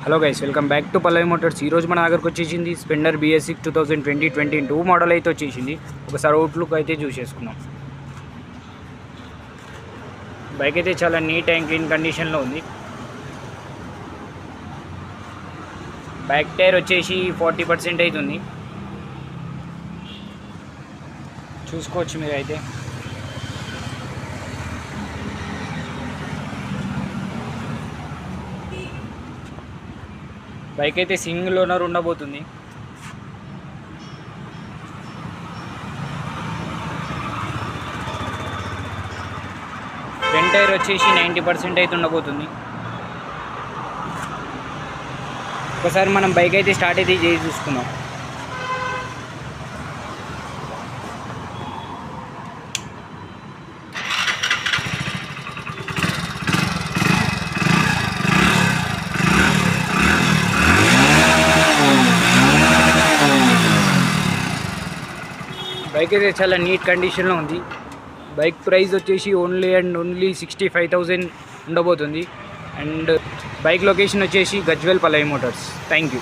Hello guys, welcome back to Pallavi Motors. ఈరోజు మన దగ్గరకు వచ్చేసింది స్పెండర్ BS6 2022 మోడల్ అయితే వచ్చేసింది. ఒకసారి అవుట్లుక్ అయితే చూసేసుకున్నాం. బైక్ అయితే చాలా నీట్ అండ్ క్లీన్ కండిషన్లో ఉంది. బ్యాక్ టైర్ వచ్చేసి 40% అవుతుంది, చూసుకోవచ్చు మీరు అయితే. బైక్ అయితే సింగిల్ ఓనర్ ఉండబోతుంది. ఫ్రంట్ టైర్ వచ్చేసి 90% అయితే ఉండబోతుంది. ఒకసారి మనం బైక్ అయితే స్టార్ట్ అయితే చేసి చూసుకుందాం. బైక్ అయితే చాలా నీట్ కండిషన్లో ఉంది. బైక్ ప్రైస్ వచ్చేసి ఓన్లీ 65,000 ఉండబోతుంది. అండ్ బైక్ లొకేషన్ వచ్చేసి గజ్వేల్ పల్లవి మోటార్స్. Thank you.